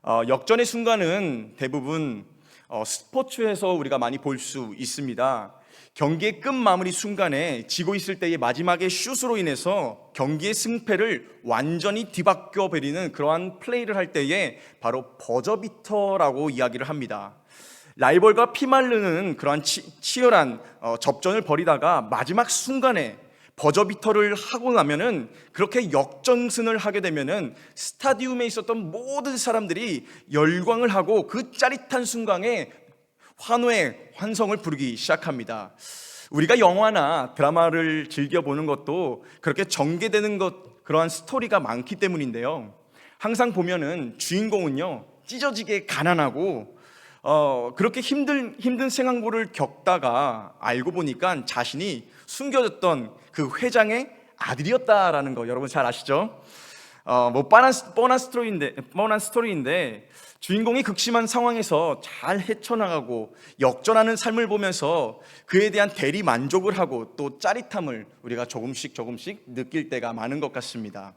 역전의 순간은 대부분 스포츠에서 우리가 많이 볼 수 있습니다. 경기의 끝 마무리 순간에 지고 있을 때의 마지막의 슛으로 인해서 경기의 승패를 완전히 뒤바뀌어 버리는 그러한 플레이를 할 때에 바로 버저비터라고 이야기를 합니다. 라이벌과 피말르는 그러한 치열한 접전을 벌이다가 마지막 순간에 버저비터를 하고 나면은, 그렇게 역전승을 하게 되면은 스타디움에 있었던 모든 사람들이 열광을 하고 그 짜릿한 순간에 환호의 환성을 부르기 시작합니다. 우리가 영화나 드라마를 즐겨보는 것도 그렇게 전개되는 그러한 스토리가 많기 때문인데요, 항상 보면은 주인공은요 찢어지게 가난하고 그렇게 힘든 생활고를 겪다가 알고 보니까 자신이 숨겨졌던 그 회장의 아들이었다라는 거 여러분 잘 아시죠? 뻔한 스토리인데 주인공이 극심한 상황에서 잘 헤쳐나가고 역전하는 삶을 보면서 그에 대한 대리 만족을 하고 또 짜릿함을 우리가 조금씩 느낄 때가 많은 것 같습니다.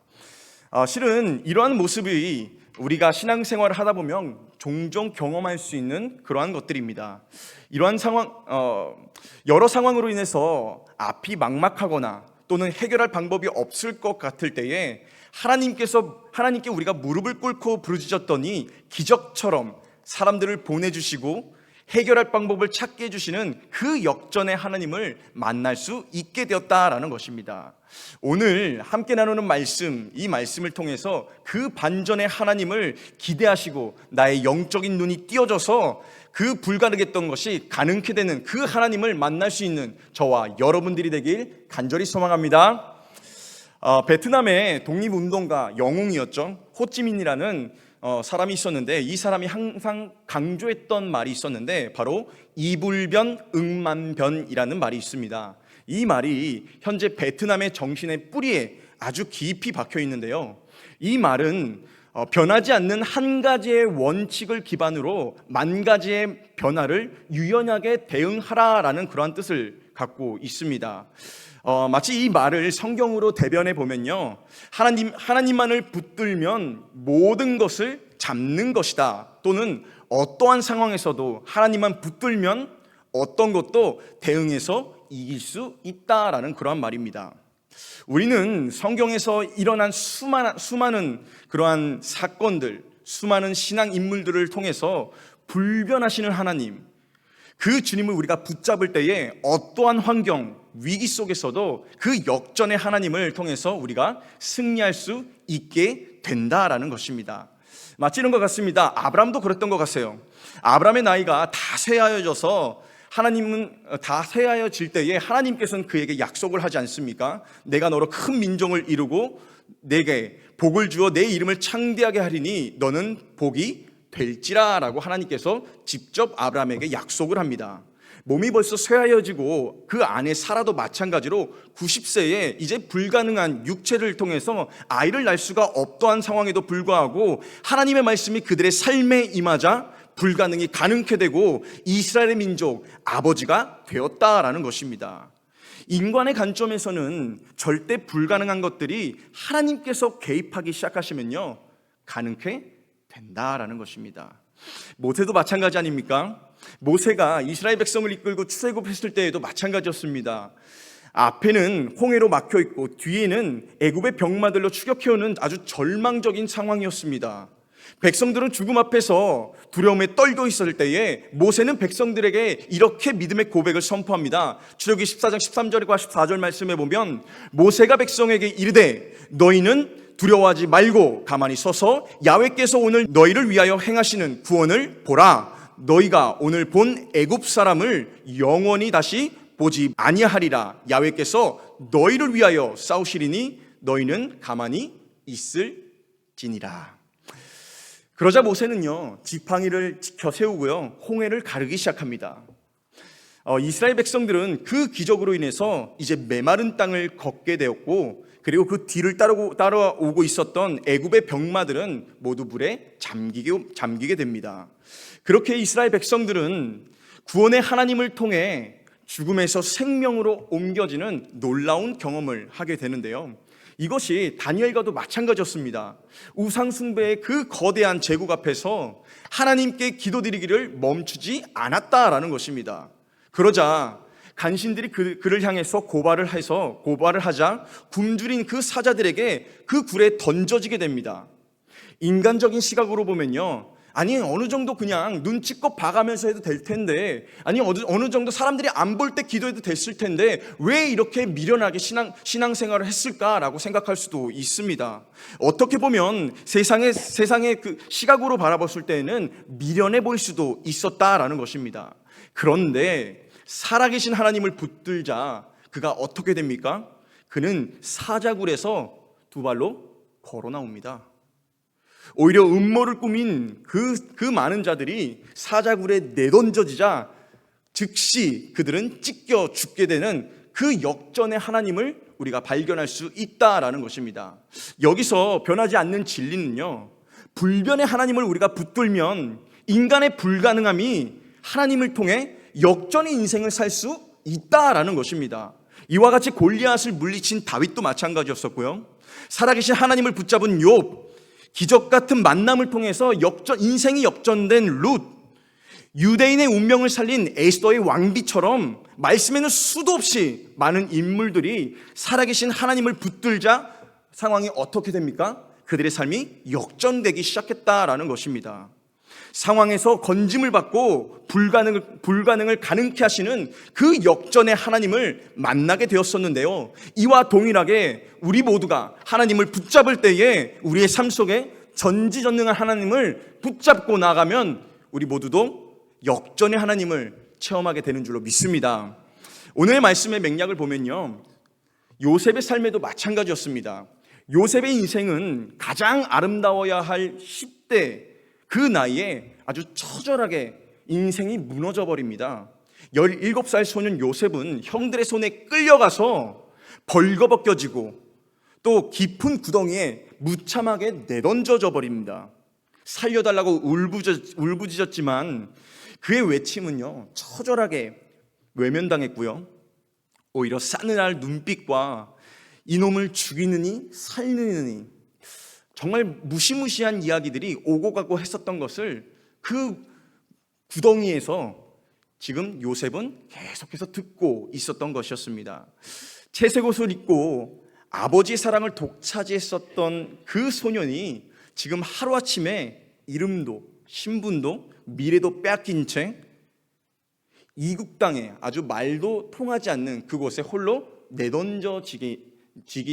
실은 이러한 모습이 우리가 신앙생활을 하다 보면 종종 경험할 수 있는 그러한 것들입니다. 이러한 여러 상황으로 인해서 앞이 막막하거나 또는 해결할 방법이 없을 것 같을 때에 하나님께 우리가 무릎을 꿇고 부르짖었더니 기적처럼 사람들을 보내주시고 해결할 방법을 찾게 해주시는 그 역전의 하나님을 만날 수 있게 되었다라는 것입니다. 오늘 함께 나누는 이 말씀을 통해서 그 반전의 하나님을 기대하시고 나의 영적인 눈이 띄어져서 그 불가능했던 것이 가능케 되는 그 하나님을 만날 수 있는 저와 여러분들이 되길 간절히 소망합니다. 베트남의 독립운동가 영웅이었죠. 호찌민이라는 사람이 있었는데, 이 사람이 항상 강조했던 말이 있었는데 바로 이불변 응만변이라는 말이 있습니다. 이 말이 현재 베트남의 정신의 뿌리에 아주 깊이 박혀 있는데요, 이 말은 변하지 않는 한 가지의 원칙을 기반으로 만 가지의 변화를 유연하게 대응하라라는 그러한 뜻을 갖고 있습니다. 마치 이 말을 성경으로 대변해 보면요, 하나님만을 붙들면 모든 것을 잡는 것이다, 또는 어떠한 상황에서도 하나님만 붙들면 어떤 것도 대응해서 이길 수 있다라는 그러한 말입니다. 우리는 성경에서 일어난 수많은 그러한 사건들, 수많은 신앙 인물들을 통해서 불변하시는 하나님, 그 주님을 우리가 붙잡을 때에 어떠한 환경, 위기 속에서도 그 역전의 하나님을 통해서 우리가 승리할 수 있게 된다라는 것입니다. 마치 이런 것 같습니다. 아브라함도 그랬던 것 같아요. 아브라함의 나이가 다 쇠하여질 때에 하나님께서는 그에게 약속을 하지 않습니까? 내가 너로 큰 민족을 이루고 내게 복을 주어 내 이름을 창대하게 하리니 너는 복이 될지라 라고 하나님께서 직접 아브라함에게 약속을 합니다. 몸이 벌써 쇠하여지고 그 안에 사라도 마찬가지로 90세에 이제 불가능한 육체를 통해서 아이를 낳을 수가 없던 상황에도 불구하고 하나님의 말씀이 그들의 삶에 임하자 불가능이 가능케 되고 이스라엘의 민족 아버지가 되었다라는 것입니다. 인간의 관점에서는 절대 불가능한 것들이 하나님께서 개입하기 시작하시면요 가능케 된다라는 것입니다. 모세도 마찬가지 아닙니까? 모세가 이스라엘 백성을 이끌고 출애굽했을 때에도 마찬가지였습니다. 앞에는 홍해로 막혀 있고 뒤에는 애굽의 병마들로 추격해오는 아주 절망적인 상황이었습니다. 백성들은 죽음 앞에서 두려움에 떨고 있을 때에 모세는 백성들에게 이렇게 믿음의 고백을 선포합니다. 출애굽기 14장 13절과 14절 말씀에 보면 모세가 백성에게 이르되 너희는 두려워하지 말고 가만히 서서 야훼께서 오늘 너희를 위하여 행하시는 구원을 보라. 너희가 오늘 본 애굽 사람을 영원히 다시 보지 아니하리라. 야훼께서 너희를 위하여 싸우시리니 너희는 가만히 있을지니라. 그러자 모세는요 지팡이를 지켜 세우고요 홍해를 가르기 시작합니다. 이스라엘 백성들은 그 기적으로 인해서 이제 메마른 땅을 걷게 되었고, 그리고 그 뒤를 따라오고 있었던 애굽의 병마들은 모두 물에 잠기게 됩니다. 그렇게 이스라엘 백성들은 구원의 하나님을 통해 죽음에서 생명으로 옮겨지는 놀라운 경험을 하게 되는데요, 이것이 다니엘과도 마찬가지였습니다. 우상숭배의 그 거대한 제국 앞에서 하나님께 기도드리기를 멈추지 않았다라는 것입니다. 그러자 간신들이 그를 향해서 고발을 하자 굶주린 그 사자들에게 그 굴에 던져지게 됩니다. 인간적인 시각으로 보면요, 아니 어느 정도 그냥 눈치껏 봐가면서 해도 될 텐데, 아니 어느 정도 사람들이 안 볼 때 기도해도 됐을 텐데 왜 이렇게 미련하게 신앙생활을 했을까라고 생각할 수도 있습니다. 어떻게 보면 세상의 그 시각으로 바라봤을 때는 미련해 보일 수도 있었다라는 것입니다. 그런데 살아계신 하나님을 붙들자 그가 어떻게 됩니까? 그는 사자굴에서 두 발로 걸어 나옵니다. 오히려 음모를 꾸민 그 많은 자들이 사자굴에 내던져지자 즉시 그들은 찢겨 죽게 되는 그 역전의 하나님을 우리가 발견할 수 있다라는 것입니다. 여기서 변하지 않는 진리는요, 불변의 하나님을 우리가 붙들면 인간의 불가능함이 하나님을 통해 역전의 인생을 살 수 있다라는 것입니다. 이와 같이 골리앗을 물리친 다윗도 마찬가지였었고요, 살아계신 하나님을 붙잡은 욥, 기적 같은 만남을 통해서 인생이 역전된 룻, 유대인의 운명을 살린 에스더의 왕비처럼 말씀에는 수도 없이 많은 인물들이 살아계신 하나님을 붙들자 상황이 어떻게 됩니까? 그들의 삶이 역전되기 시작했다라는 것입니다. 상황에서 건짐을 받고 불가능을 가능케 하시는 그 역전의 하나님을 만나게 되었었는데요, 이와 동일하게 우리 모두가 하나님을 붙잡을 때에 우리의 삶 속에 전지전능한 하나님을 붙잡고 나가면 우리 모두도 역전의 하나님을 체험하게 되는 줄로 믿습니다. 오늘의 말씀의 맥락을 보면요, 요셉의 삶에도 마찬가지였습니다. 요셉의 인생은 가장 아름다워야 할 10대 그 나이에 아주 처절하게 인생이 무너져 버립니다. 17살 소년 요셉은 형들의 손에 끌려가서 벌거벗겨지고 또 깊은 구덩이에 무참하게 내던져져 버립니다. 살려달라고 울부짖었지만 그의 외침은요, 처절하게 외면당했고요, 오히려 싸늘할 눈빛과 이놈을 죽이느니 살리느니 정말 무시무시한 이야기들이 오고 가고 했었던 것을 그 구덩이에서 지금 요셉은 계속해서 듣고 있었던 것이었습니다. 채색 옷을 입고 아버지의 사랑을 독차지했었던 그 소년이 지금 하루아침에 이름도 신분도 미래도 빼앗긴 채 이국 땅에 아주 말도 통하지 않는 그곳에 홀로 내던져지기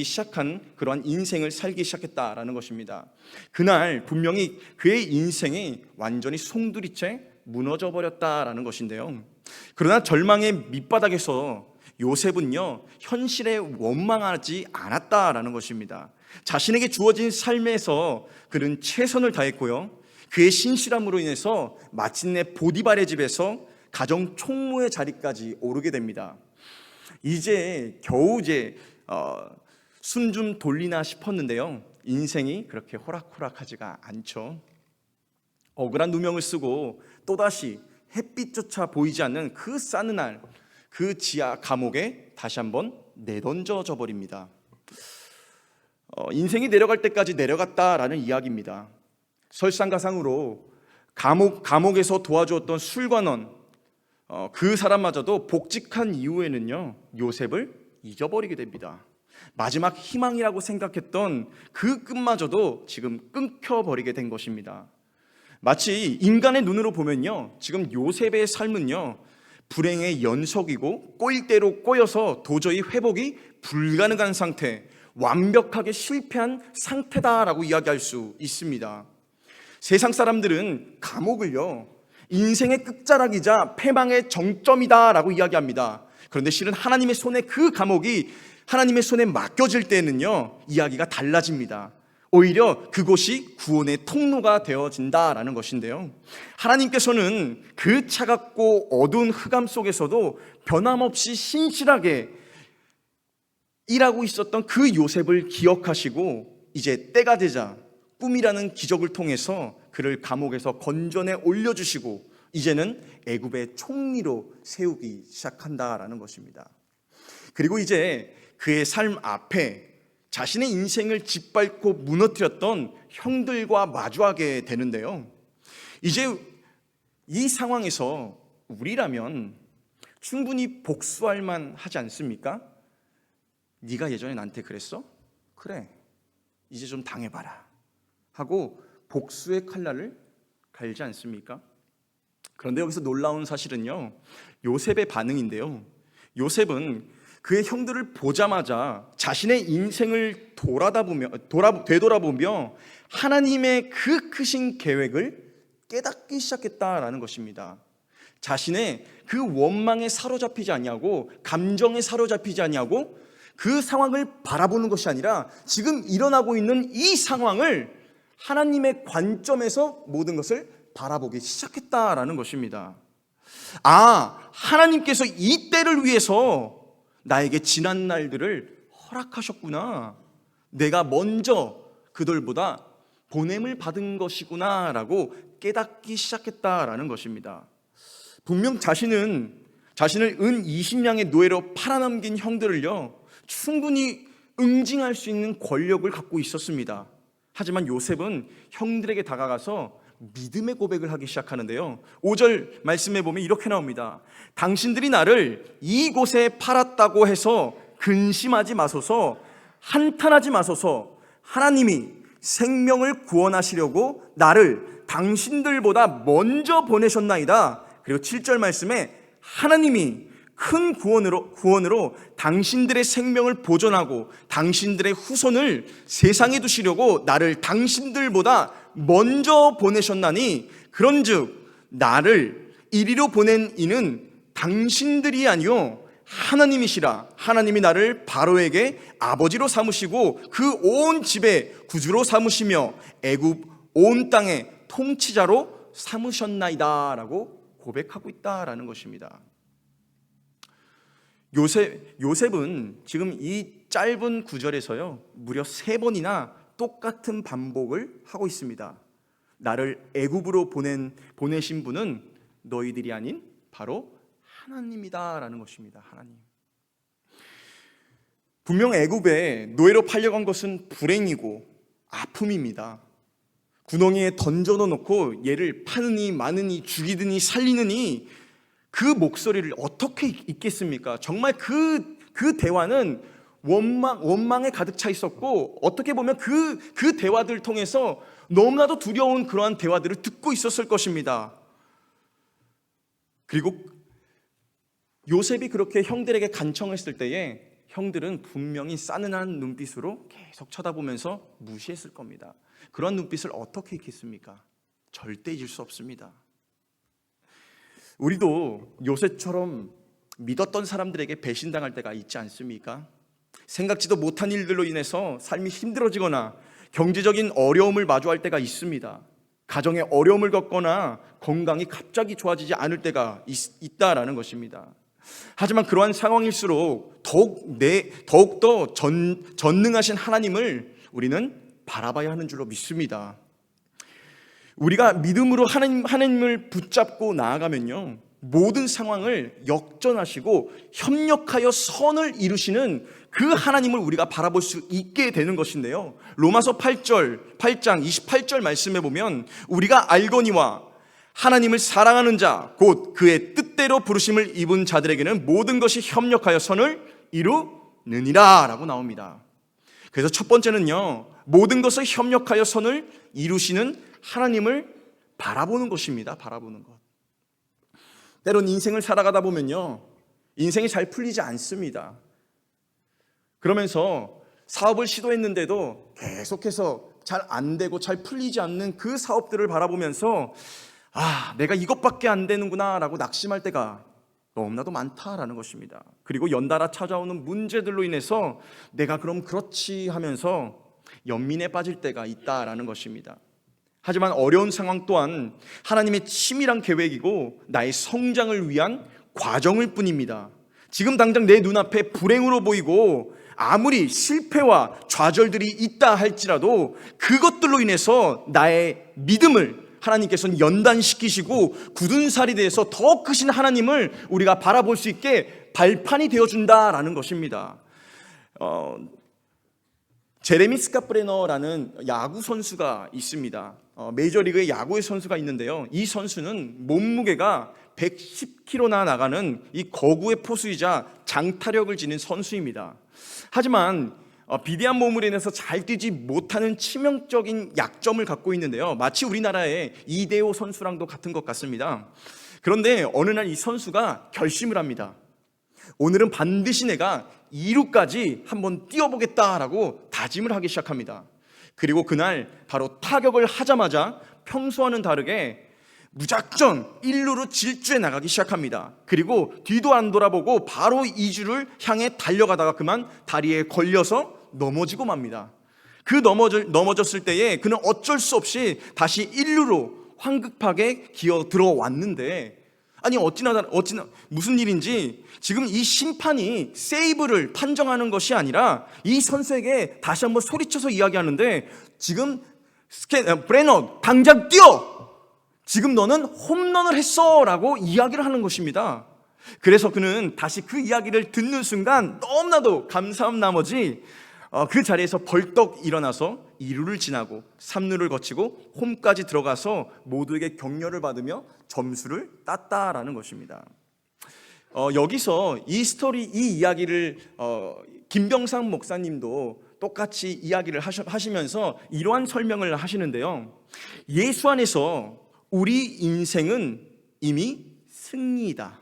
시작한 그러한 인생을 살기 시작했다라는 것입니다. 그날 분명히 그의 인생이 완전히 송두리째 무너져 버렸다라는 것인데요, 그러나 절망의 밑바닥에서 요셉은요, 현실에 원망하지 않았다라는 것입니다. 자신에게 주어진 삶에서 그는 최선을 다했고요, 그의 신실함으로 인해서 마침내 보디발의 집에서 가정 총무의 자리까지 오르게 됩니다. 이제 겨우 숨 좀 돌리나 싶었는데요, 인생이 그렇게 호락호락하지가 않죠. 억울한 누명을 쓰고 또다시 햇빛조차 보이지 않는 그 싸늘한 그 지하 감옥에 다시 한번 내던져져 버립니다. 인생이 내려갈 때까지 내려갔다라는 이야기입니다. 설상가상으로 감옥에서 도와주었던 술관원, 그 사람마저도 복직한 이후에는요, 요셉을 잊어버리게 됩니다. 마지막 희망이라고 생각했던 그 끝마저도 지금 끊겨버리게 된 것입니다. 마치 인간의 눈으로 보면요, 지금 요셉의 삶은요, 불행의 연속이고 꼬일 대로 꼬여서 도저히 회복이 불가능한 상태, 완벽하게 실패한 상태다라고 이야기할 수 있습니다. 세상 사람들은 감옥을요, 인생의 끝자락이자 패망의 정점이다라고 이야기합니다. 그런데 실은 하나님의 손에 그 감옥이 하나님의 손에 맡겨질 때는요, 이야기가 달라집니다. 오히려 그곳이 구원의 통로가 되어진다라는 것인데요, 하나님께서는 그 차갑고 어두운 흑암 속에서도 변함없이 신실하게 일하고 있었던 그 요셉을 기억하시고 이제 때가 되자 꿈이라는 기적을 통해서 그를 감옥에서 건져내 올려주시고 이제는 애굽의 총리로 세우기 시작한다라는 것입니다. 그리고 이제 그의 삶 앞에 자신의 인생을 짓밟고 무너뜨렸던 형들과 마주하게 되는데요. 이제 이 상황에서 우리라면 충분히 복수할 만 하지 않습니까? 네가 예전에 나한테 그랬어? 그래, 이제 좀 당해봐라 하고 복수의 칼날을 갈지 않습니까? 그런데 여기서 놀라운 사실은요, 요셉의 반응인데요. 요셉은 그의 형들을 보자마자 자신의 인생을 되돌아보며 하나님의 그 크신 계획을 깨닫기 시작했다라는 것입니다. 자신의 그 원망에 사로잡히지 아니하고 감정에 사로잡히지 아니하고 그 상황을 바라보는 것이 아니라 지금 일어나고 있는 이 상황을 하나님의 관점에서 모든 것을 바라보기 시작했다라는 것입니다. 하나님께서 이 때를 위해서 나에게 지난 날들을 허락하셨구나. 내가 먼저 그들보다 보냄을 받은 것이구나 라고 깨닫기 시작했다라는 것입니다. 분명 자신을 은 20냥의 노예로 팔아넘긴 형들을요, 충분히 응징할 수 있는 권력을 갖고 있었습니다. 하지만 요셉은 형들에게 다가가서 믿음의 고백을 하기 시작하는데요. 5절 말씀에 보면 이렇게 나옵니다. 당신들이 나를 이곳에 팔았다고 해서 근심하지 마소서, 한탄하지 마소서. 하나님이 생명을 구원하시려고 나를 당신들보다 먼저 보내셨나이다. 그리고 7절 말씀에 하나님이 큰 구원으로 당신들의 생명을 보존하고 당신들의 후손을 세상에 두시려고 나를 당신들보다 먼저 보내셨나니, 그런즉 나를 이리로 보낸 이는 당신들이 아니요 하나님이시라. 하나님이 나를 바로에게 아버지로 삼으시고 그 온 집에 구주로 삼으시며 애굽 온 땅의 통치자로 삼으셨나이다 라고 고백하고 있다라는 것입니다. 요셉은 지금 이 짧은 구절에서요, 무려 3번이나 똑같은 반복을 하고 있습니다. 나를 애굽으로 보내신 분은 너희들이 아닌 바로 하나님이다라는 것입니다. 하나님. 분명 애굽에 노예로 팔려간 것은 불행이고 아픔입니다. 구덩이에 던져놓고 얘를 파느니 마느니 죽이느니 살리느니 그 목소리를 어떻게 잊겠습니까? 정말 그 대화는 원망에 가득 차 있었고, 어떻게 보면 그 대화들을 통해서 너무나도 두려운 그러한 대화들을 듣고 있었을 것입니다. 그리고 요셉이 그렇게 형들에게 간청했을 때에 형들은 분명히 싸늘한 눈빛으로 계속 쳐다보면서 무시했을 겁니다. 그런 눈빛을 어떻게 잊겠습니까? 절대 잊을 수 없습니다. 우리도 요셉처럼 믿었던 사람들에게 배신당할 때가 있지 않습니까? 생각지도 못한 일들로 인해서 삶이 힘들어지거나 경제적인 어려움을 마주할 때가 있습니다. 가정에 어려움을 겪거나 건강이 갑자기 좋아지지 않을 때가 있다라는 것입니다. 하지만 그러한 상황일수록 더욱더 전능하신 하나님을 우리는 바라봐야 하는 줄로 믿습니다. 우리가 믿음으로 하나님을 붙잡고 나아가면요, 모든 상황을 역전하시고 협력하여 선을 이루시는 그 하나님을 우리가 바라볼 수 있게 되는 것인데요, 로마서 8장 28절 말씀에 보면 우리가 알거니와 하나님을 사랑하는 자 곧 그의 뜻대로 부르심을 입은 자들에게는 모든 것이 협력하여 선을 이루느니라 라고 나옵니다. 그래서 첫 번째는요, 모든 것을 협력하여 선을 이루시는 하나님을 바라보는 것입니다. 바라보는 것. 때론 인생을 살아가다 보면요, 인생이 잘 풀리지 않습니다. 그러면서 사업을 시도했는데도 계속해서 잘 안 되고 잘 풀리지 않는 그 사업들을 바라보면서 내가 이것밖에 안 되는구나 라고 낙심할 때가 너무나도 많다라는 것입니다. 그리고 연달아 찾아오는 문제들로 인해서 내가 그럼 그렇지 하면서 연민에 빠질 때가 있다라는 것입니다. 하지만 어려운 상황 또한 하나님의 치밀한 계획이고 나의 성장을 위한 과정일 뿐입니다. 지금 당장 내 눈앞에 불행으로 보이고 아무리 실패와 좌절들이 있다 할지라도 그것들로 인해서 나의 믿음을 하나님께서는 연단시키시고 굳은 살이 돼서 더 크신 하나님을 우리가 바라볼 수 있게 발판이 되어준다라는 것입니다. 제레미 스카프레너라는 야구 선수가 있습니다. 메이저리그의 야구의 선수가 있는데요. 이 선수는 몸무게가 110kg나 나가는 이 거구의 포수이자 장타력을 지닌 선수입니다. 하지만 비대한 몸으로 인해서 잘 뛰지 못하는 치명적인 약점을 갖고 있는데요. 마치 우리나라의 이대호 선수랑도 같은 것 같습니다. 그런데 어느 날 이 선수가 결심을 합니다. 오늘은 반드시 내가 2루까지 한번 뛰어보겠다라고 다짐을 하기 시작합니다. 그리고 그날 바로 타격을 하자마자 평소와는 다르게 무작정 1루로 질주해 나가기 시작합니다. 그리고 뒤도 안 돌아보고 바로 2주를 향해 달려가다가 그만 다리에 걸려서 넘어지고 맙니다. 그 넘어졌을 때에 그는 어쩔 수 없이 다시 1루로 황급하게 기어 들어왔는데, 아니 어찌나 무슨 일인지 지금 이 심판이 세이브를 판정하는 것이 아니라 이 선수에게 다시 한번 소리쳐서 이야기하는데, 지금 브레너 당장 뛰어! 지금 너는 홈런을 했어! 라고 이야기를 하는 것입니다. 그래서 그는 다시 그 이야기를 듣는 순간 너무나도 감사한 나머지 그 자리에서 벌떡 일어나서 2루를 지나고 3루를 거치고 홈까지 들어가서 모두에게 격려를 받으며 점수를 땄다라는 것입니다. 여기서 이 이야기를 김병상 목사님도 똑같이 이야기를 하시면서 이러한 설명을 하시는데요. 예수 안에서 우리 인생은 이미 승리이다.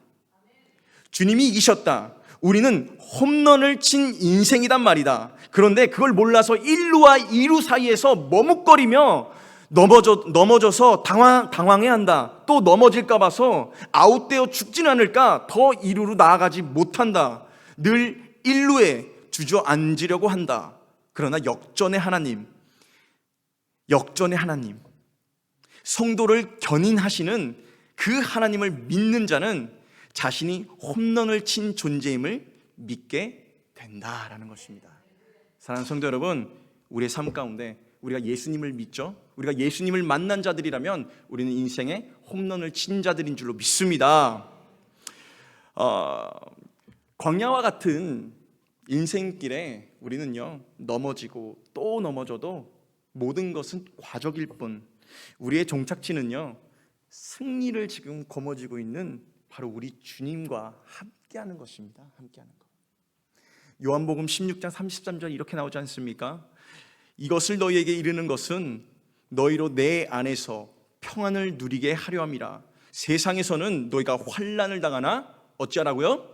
주님이 이기셨다. 우리는 홈런을 친 인생이단 말이다. 그런데 그걸 몰라서 1루와 2루 사이에서 머뭇거리며 넘어져서 당황해야 한다. 또 넘어질까 봐서 아웃되어 죽진 않을까 더 2루로 나아가지 못한다. 늘 1루에 주저앉으려고 한다. 그러나 역전의 하나님, 성도를 견인하시는 그 하나님을 믿는 자는 자신이 홈런을 친 존재임을 믿게 된다라는 것입니다. 사랑하는 성도 여러분, 우리의 삶 가운데 우리가 예수님을 믿죠? 우리가 예수님을 만난 자들이라면 우리는 인생에 홈런을 친 자들인 줄로 믿습니다. 광야와 같은 인생길에 우리는요, 넘어지고 또 넘어져도 모든 것은 과적일 뿐, 우리의 종착지는요, 승리를 지금 거머쥐고 있는 바로 우리 주님과 함께하는 것입니다. 함께하는 것. 요한복음 16장 33절 이렇게 나오지 않습니까? 이것을 너희에게 이르는 것은 너희로 내 안에서 평안을 누리게 하려 함이라. 세상에서는 너희가 환난을 당하나 어찌하라고요?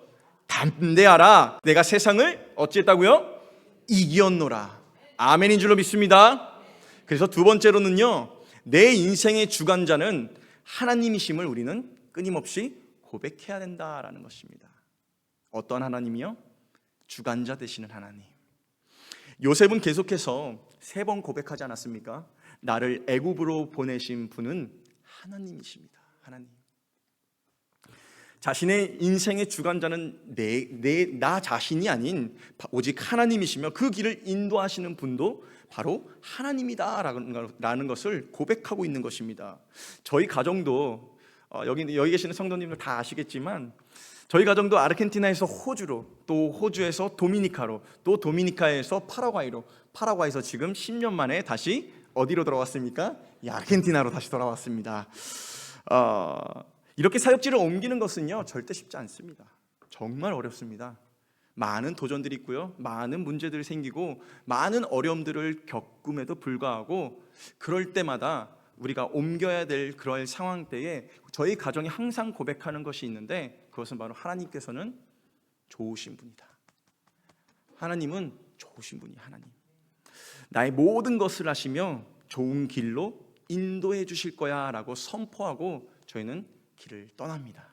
담대하라. 내가 세상을 어찌했다고요? 이기었노라. 아멘인 줄로 믿습니다. 그래서 두 번째로는요, 내 인생의 주관자는 하나님이심을 우리는 끊임없이 고백해야 된다라는 것입니다. 어떤 하나님이요? 주관자 되시는 하나님. 요셉은 계속해서 3번 고백하지 않았습니까? 나를 애굽으로 보내신 분은 하나님이십니다. 하나님. 자신의 인생의 주관자는 나 자신이 아닌 오직 하나님이시며 그 길을 인도하시는 분도 바로 하나님이다라는 것을 고백하고 있는 것입니다. 저희 가정도 여기 계시는 성도님들 다 아시겠지만 저희 가정도 아르헨티나에서 호주로, 또 호주에서 도미니카로, 또 도미니카에서 파라과이로, 파라과이에서 지금 10년 만에 다시 어디로 돌아왔습니까? 아르헨티나로 다시 돌아왔습니다. 이렇게 사역지를 옮기는 것은요, 절대 쉽지 않습니다. 정말 어렵습니다. 많은 도전들이 있고요, 많은 문제들이 생기고 많은 어려움들을 겪음에도 불구하고 그럴 때마다 우리가 옮겨야 될 그럴 상황 때에 저희 가정이 항상 고백하는 것이 있는데, 그것은 바로 하나님께서는 좋으신 분이다. 하나님은 좋으신 분이에요. 하나님, 나의 모든 것을 아시며 좋은 길로 인도해 주실 거야 라고 선포하고 저희는 길을 떠납니다.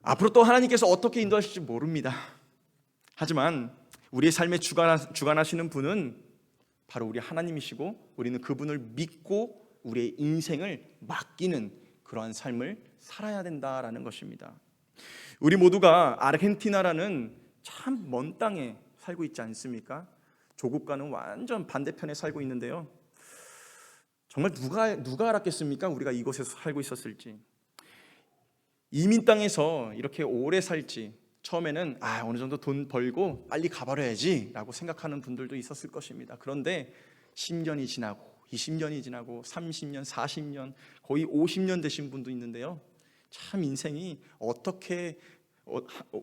앞으로 또 하나님께서 어떻게 인도하실지 모릅니다. 하지만 우리의 삶에 주관하시는 분은 바로 우리 하나님이시고, 우리는 그분을 믿고 우리의 인생을 맡기는 그러한 삶을 살아야 된다라는 것입니다. 우리 모두가 아르헨티나라는 참 먼 땅에 살고 있지 않습니까? 조국과는 완전 반대편에 살고 있는데요, 정말 누가 알았겠습니까? 우리가 이곳에서 살고 있었을지. 이민 땅에서 이렇게 오래 살지, 처음에는 어느 정도 돈 벌고 빨리 가버려야지 라고 생각하는 분들도 있었을 것입니다. 그런데 10년이 지나고 20년이 지나고 30년, 40년, 거의 50년 되신 분도 있는데요. 참 인생이 어떻게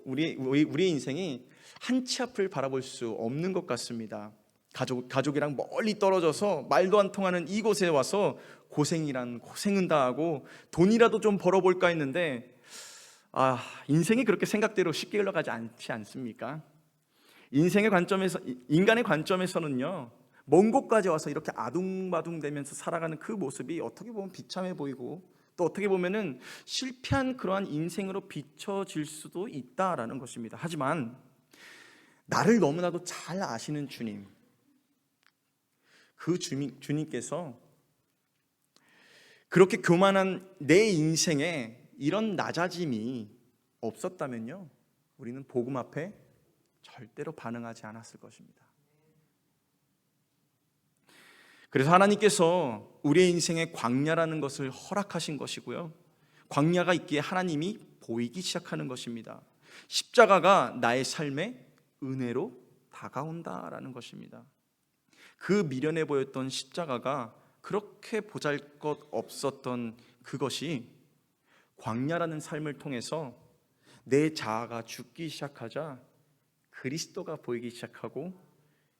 우리의 인생이 한치 앞을 바라볼 수 없는 것 같습니다. 가족이랑 멀리 떨어져서 말도 안 통하는 이곳에 와서 고생이란 고생은 다 하고 돈이라도 좀 벌어볼까 했는데 인생이 그렇게 생각대로 쉽게 흘러가지 않지 않습니까? 인간의 관점에서는요, 먼 곳까지 와서 이렇게 아둥바둥 되면서 살아가는 그 모습이 어떻게 보면 비참해 보이고 또 어떻게 보면은 실패한 그러한 인생으로 비춰질 수도 있다라는 것입니다. 하지만 나를 너무나도 잘 아시는 주님, 그 주님께서 그렇게 교만한 내 인생에 이런 낮아짐이 없었다면요, 우리는 복음 앞에 절대로 반응하지 않았을 것입니다. 그래서 하나님께서 우리의 인생에 광야라는 것을 허락하신 것이고요, 광야가 있기에 하나님이 보이기 시작하는 것입니다. 십자가가 나의 삶에 은혜로 다가온다라는 것입니다. 그 미련해 보였던 십자가가 그렇게 보잘것 없었던 그것이 광야라는 삶을 통해서 내 자아가 죽기 시작하자 그리스도가 보이기 시작하고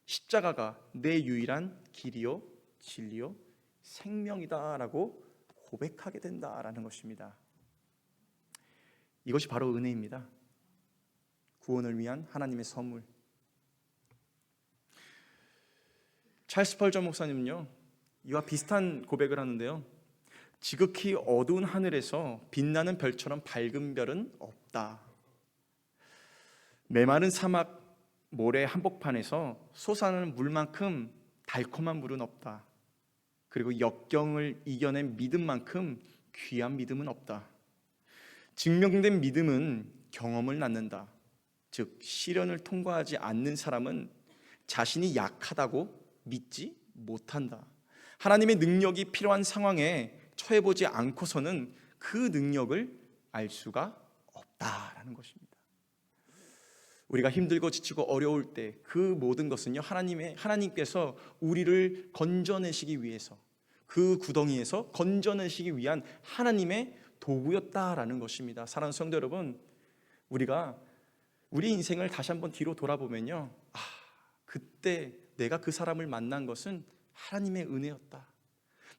십자가가 내 유일한 길이요 진리요 생명이다라고 고백하게 된다라는 것입니다. 이것이 바로 은혜입니다. 구원을 위한 하나님의 선물. 찰스 스펄전 목사님은요, 이와 비슷한 고백을 하는데요, 지극히 어두운 하늘에서 빛나는 별처럼 밝은 별은 없다. 메마른 사막 모래 한복판에서 솟아나는 물만큼 달콤한 물은 없다. 그리고 역경을 이겨낸 믿음만큼 귀한 믿음은 없다. 증명된 믿음은 경험을 낳는다. 즉 시련을 통과하지 않는 사람은 자신이 약하다고 믿지 못한다. 하나님의 능력이 필요한 상황에 처해보지 않고서는 그 능력을 알 수가 없다라는 것입니다. 우리가 힘들고 지치고 어려울 때 그 모든 것은요, 하나님께서 우리를 건져내시기 위해서, 그 구덩이에서 건져내시기 위한 하나님의 도구였다라는 것입니다. 사랑하는 성도 여러분, 우리가 우리 인생을 다시 한번 뒤로 돌아보면요, 그때 내가 그 사람을 만난 것은 하나님의 은혜였다.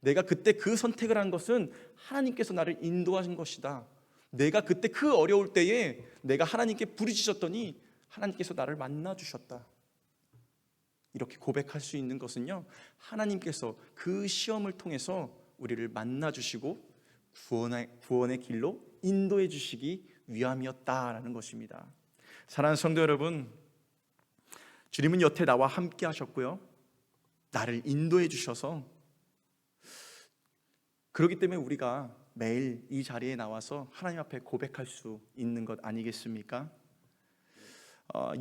내가 그때 그 선택을 한 것은 하나님께서 나를 인도하신 것이다. 내가 그때 그 어려울 때에 내가 하나님께 부르짖었더니 하나님께서 나를 만나주셨다. 이렇게 고백할 수 있는 것은요, 하나님께서 그 시험을 통해서 우리를 만나주시고 구원의 길로 인도해 주시기 위함이었다라는 것입니다. 사랑하는 성도 여러분, 주님은 여태 나와 함께 하셨고요, 나를 인도해 주셔서, 그렇기 때문에 우리가 매일 이 자리에 나와서 하나님 앞에 고백할 수 있는 것 아니겠습니까?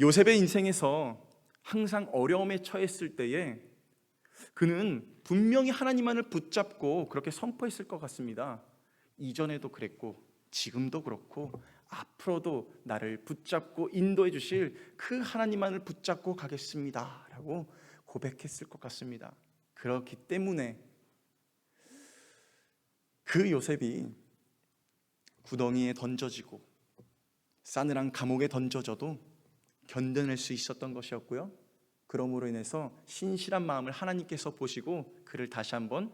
요셉의 인생에서 항상 어려움에 처했을 때에 그는 분명히 하나님만을 붙잡고 그렇게 선포했을 것 같습니다. 이전에도 그랬고 지금도 그렇고 앞으로도 나를 붙잡고 인도해 주실 그 하나님만을 붙잡고 가겠습니다 라고 고백했을 것 같습니다. 그렇기 때문에 그 요셉이 구덩이에 던져지고 싸늘한 감옥에 던져져도 견뎌낼 수 있었던 것이었고요, 그러므로 인해서 신실한 마음을 하나님께서 보시고 그를 다시 한번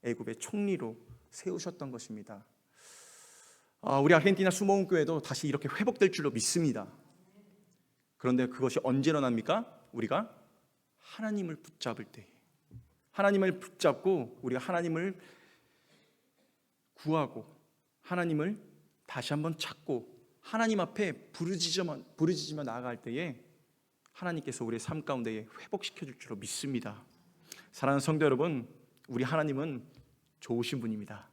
애굽의 총리로 세우셨던 것입니다. 우리 아르헨티나 수목원교회도 다시 이렇게 회복될 줄로 믿습니다. 그런데 그것이 언제 일어납니까? 우리가 하나님을 붙잡을 때, 하나님을 붙잡고 우리가 하나님을 구하고 하나님을 다시 한번 찾고 하나님 앞에 부르짖으며 나아갈 때에 하나님께서 우리의 삶 가운데 회복시켜 줄 줄로 믿습니다. 사랑하는 성도 여러분, 우리 하나님은 좋으신 분입니다.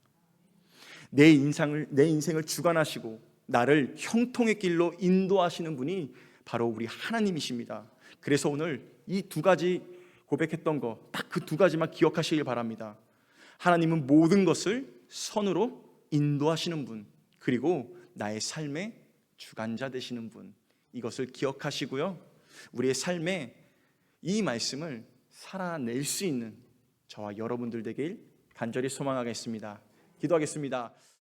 내 인생을 주관하시고 나를 형통의 길로 인도하시는 분이 바로 우리 하나님이십니다. 그래서 오늘 이 두 가지 고백했던 거, 딱 그 두 가지만 기억하시길 바랍니다. 하나님은 모든 것을 선으로 인도하시는 분, 그리고 나의 삶의 주관자 되시는 분, 이것을 기억하시고요, 우리의 삶에 이 말씀을 살아낼 수 있는 저와 여러분들 되길 간절히 소망하겠습니다. 기도하겠습니다.